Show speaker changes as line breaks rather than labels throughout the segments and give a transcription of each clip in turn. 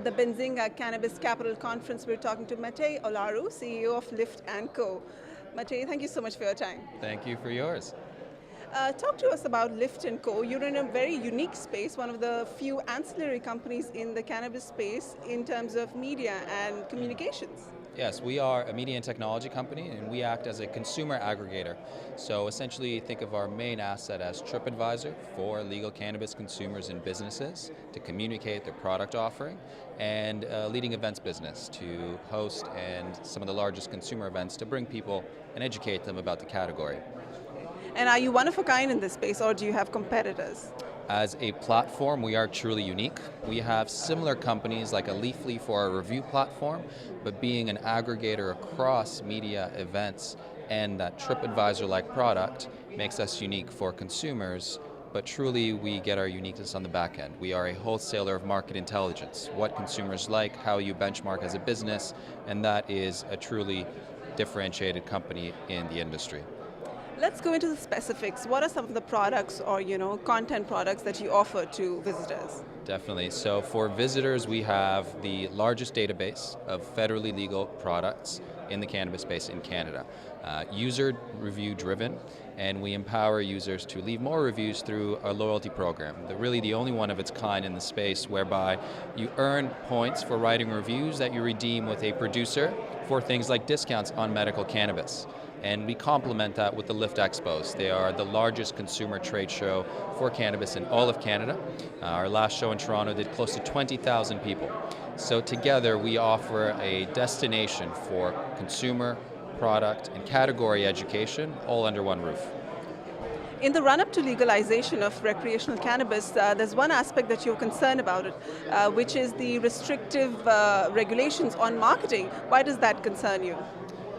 At the Benzinga Cannabis Capital Conference, we're talking to Matei Olaru, CEO of Lift & Co. Matei, thank you so much for your time.
Thank you for yours.
Talk to us about Lift & Co. You're in a very unique space, one of the few ancillary companies in the cannabis space in terms of media and communications.
Yes, we are a media and technology company, and we act as a consumer aggregator. So essentially, think of our main asset as TripAdvisor for legal cannabis consumers and businesses to communicate their product offering, and a leading events business to host and some of the largest consumer events to bring people and educate them about the category.
And are you one of a kind in this space, or do you have competitors?
As a platform, we are truly unique. We have similar companies like a Leafly for our review platform, but being an aggregator across media events and that TripAdvisor-like product makes us unique for consumers, but truly we get our uniqueness on the back end. We are a wholesaler of market intelligence, what consumers like, how you benchmark as a business, and that is a truly differentiated company in the industry.
Let's go into the specifics. What are some of the products or content products that you offer to visitors?
Definitely. So for visitors, we have the largest database of federally legal products in the cannabis space in Canada. User review driven, and we empower users to leave more reviews through our loyalty program. Really the only one of its kind in the space, whereby you earn points for writing reviews that you redeem with a producer for things like discounts on medical cannabis. And we complement that with the Lift Expos. They are the largest consumer trade show for cannabis in all of Canada. Our last show in Toronto did close to 20,000 people. So together we offer a destination for consumer, product, and category education all under one roof.
In the run-up to legalization of recreational cannabis, there's one aspect that you're concerned about it, which is the restrictive regulations on marketing. Why does that concern you?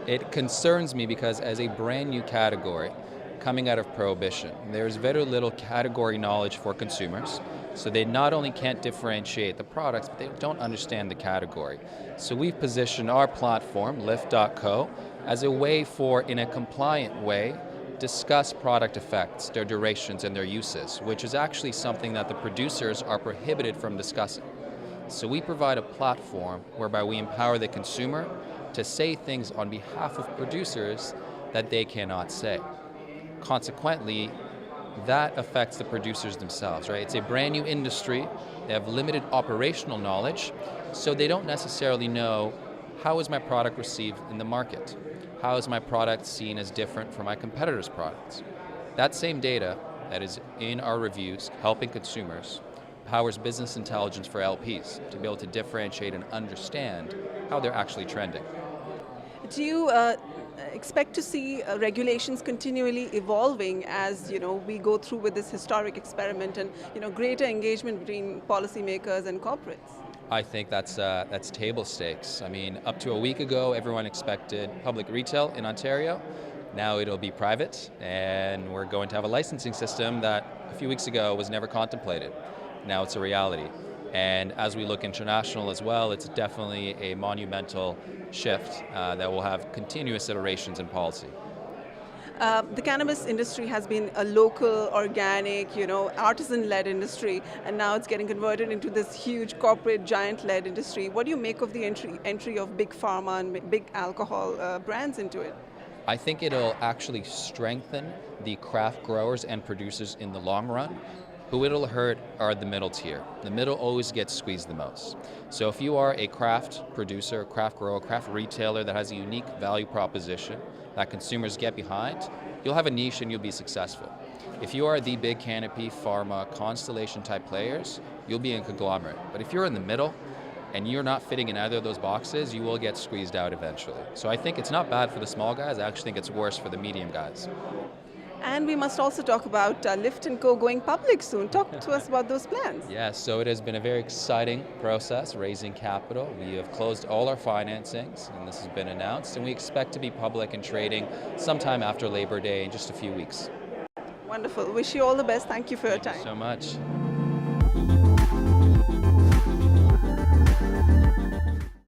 It concerns me because as a brand new category coming out of prohibition, there's very little category knowledge for consumers. So they not only can't differentiate the products, but they don't understand the category. So we've positioned our platform, Lift.co, as a way for, in a compliant way, discuss product effects, their durations, and their uses, which is actually something that the producers are prohibited from discussing. So we provide a platform whereby we empower the consumer to say things on behalf of producers that they cannot say. Consequently, that affects the producers themselves, right? It's a brand new industry. They have limited operational knowledge, so they don't necessarily know, how is my product received in the market? How is my product seen as different from my competitors' products? That same data that is in our reviews, helping consumers, powers business intelligence for LPs to be able to differentiate and understand how they're actually trending.
Do you expect to see regulations continually evolving as we go through with this historic experiment and greater engagement between policymakers and corporates?
I think that's table stakes. I mean, up to a week ago, everyone expected public retail in Ontario. Now it'll be private, and we're going to have a licensing system that a few weeks ago was never contemplated. Now it's a reality. And as we look international as well, it's definitely a monumental shift that will have continuous iterations in policy.
The cannabis industry has been a local, organic, artisan-led industry, and now it's getting converted into this huge corporate giant-led industry. What do you make of the entry of Big Pharma and big alcohol brands into it?
I think it'll actually strengthen the craft growers and producers in the long run. Who it'll hurt are the middle tier. The middle always gets squeezed the most. So if you are a craft producer, craft grower, craft retailer that has a unique value proposition that consumers get behind, you'll have a niche and you'll be successful. If you are the big canopy, pharma, constellation type players, you'll be a conglomerate. But if you're in the middle and you're not fitting in either of those boxes, you will get squeezed out eventually. So I think it's not bad for the small guys, I actually think it's worse for the medium guys.
And we must also talk about Lift & Co. going public soon. Talk to us about those plans.
Yes, so it has been a very exciting process, raising capital. We have closed all our financings, and this has been announced, and we expect to be public and trading sometime after Labor Day in just a few weeks.
Wonderful. Wish you all the best. Thank you for your time.
Thank you so much.